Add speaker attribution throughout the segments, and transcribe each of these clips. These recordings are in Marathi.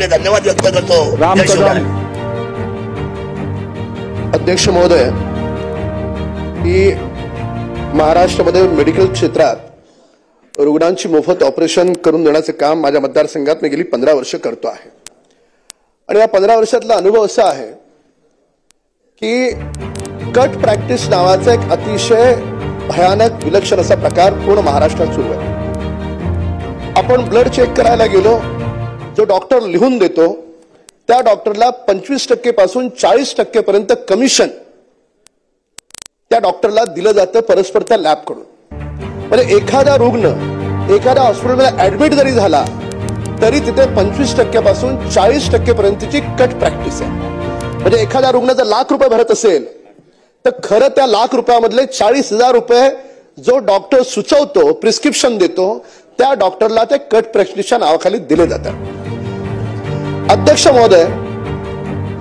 Speaker 1: आपले धन्यवाद व्यक्त करतो। जय शिवराय।
Speaker 2: अध्यक्ष महोदय, की महाराष्ट्रामध्ये मेडिकल क्षेत्रात रुग्णांची मोफत ऑपरेशन करून देण्याचे काम माझ्या मतदारसंघात मी गेली 15 वर्ष करतो आहे आणि या 15 वर्षातला अनुभव असा आहे की कट प्रॅक्टिस नावाचा एक अतिशय भयानक विलक्षण असा प्रकार पूर्ण महाराष्ट्रात सुरू आहे। आपण ब्लड चेक करायला गेलो, जो डॉक्टर लिहून देतो त्या डॉक्टरला 25% पासून 40% पर्यंत कमिशन त्या डॉक्टरला दिलं जातं परस्पर त्या लॅब कडून। म्हणजे एखादा रुग्ण एखाद्या हॉस्पिटलमध्ये ऍडमिट जरी झाला तरी तिथे 25% पासून 40% पर्यंतची कट प्रॅक्टिस आहे। म्हणजे एखादा रुग्ण जर ₹1,00,000 भरत असेल तर खरं त्या ₹1,00,000 40,000 रुपये जो डॉक्टर सुचवतो, प्रिस्क्रिप्शन देतो, त्या डॉक्टरला ते कट प्रॅक्टिसच्या नावाखाली दिले जातात। अध्यक्ष महोदय,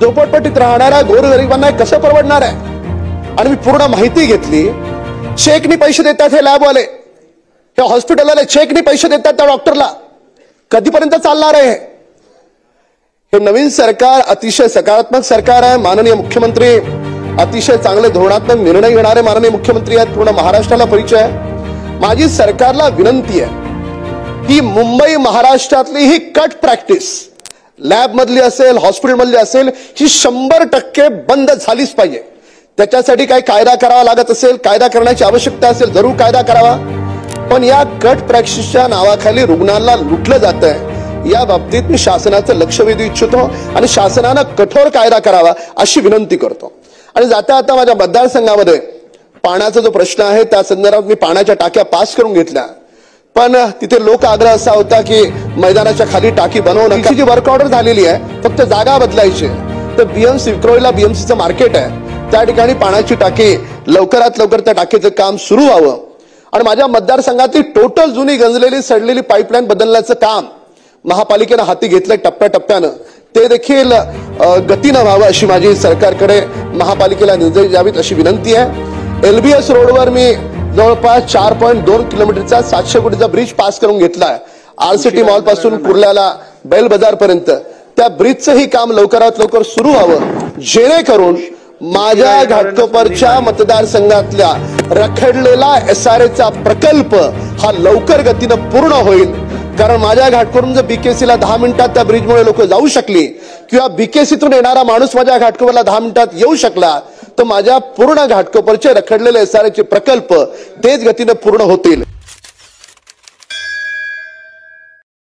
Speaker 2: झोपडपट्टीत राहणाऱ्या गोरगरिबांना कसं परवडणार आहे? आणि मी पूर्ण माहिती घेतली। चेकनी पैसे देतात हे लॅबवाले, हे हॉस्पिटलवाले चेकनी पैसे देतात त्या डॉक्टरला। कधीपर्यंत चालणार आहे हे? नवीन सरकार अतिशय सकारात्मक सरकार आहे। माननीय मुख्यमंत्री अतिशय चांगले धोरणात्मक निर्णय घेणारे माननीय मुख्यमंत्री आहेत। पूर्ण महाराष्ट्राला परिचय आहे। माझी सरकारला विनंती आहे की मुंबई महाराष्ट्रातली ही कट प्रॅक्टिस लॅब मधली असेल, हॉस्पिटल मधली असेल, ही 100% बंद झालीच पाहिजे। त्याच्यासाठी काही कायदा करावा लागत असेल, कायदा करण्याची आवश्यकता असेल, जरूर कायदा करावा। पण या कट प्रॅक्टिसच्या नावाखाली रुग्णांना लुटलं जात आहे, या बाबतीत मी शासनाचं लक्ष वेधू इच्छितो आणि शासनानं कठोर कायदा करावा अशी विनंती करतो। आणि जाता आता माझ्या मतदारसंघामध्ये पाण्याचा जो प्रश्न आहे त्या संदर्भात मी पाण्याच्या टाक्या पास करून घेतल्या, पण तिथे लोक आग्रह असा होता की मैदानाच्या खाली टाकी बनवू नका। जी वर्क ऑर्डर झालेली आहे, फक्त जागा बदलायची आहे। तर बीएमसी विक्रोळीला बीएमसीचं मार्केट आहे, त्या ठिकाणी पाण्याची टाकी लवकरात लवकर त्या टाकीचं काम सुरू व्हावं आणि माझ्या मतदारसंघातली टोटल जुनी गंजलेली सडलेली पाईपलाईन बदलण्याचं काम महापालिकेनं हाती घेतलं टप्प्याटप्प्यानं, ते देखील गतीनं व्हावं अशी माझी सरकारकडे महापालिकेला निर्देश द्यावेत अशी विनंती आहे। एलबीएस रोडवर मी जवळपास 4.2 किलोमीटरचा 700 कोटीचा ब्रिज पास करून घेतलाय, आरसीटी मॉल पासून कुर्ल्याला बैल बाजार पर्यंत। त्या ब्रिजचंही काम लवकरात लवकर सुरू व्हावं जेणेकरून माझ्या घाटकोपरच्या मतदारसंघातल्या रखडलेला एसआरएचा प्रकल्प हा लवकर गतीनं पूर्ण होईल। कारण माझ्या घाटकोपरून जर बीकेसीला 10 मिनिटात त्या ब्रिजमुळे लोक जाऊ शकली किंवा बीकेसीतून येणारा माणूस माझ्या घाटकोपरला 10 मिनिटात येऊ शकला तर माझ्या पूर्ण घाटकोपरचे रखडलेले एसआरएचे प्रकल्प तेज गतीनं पूर्ण होतील।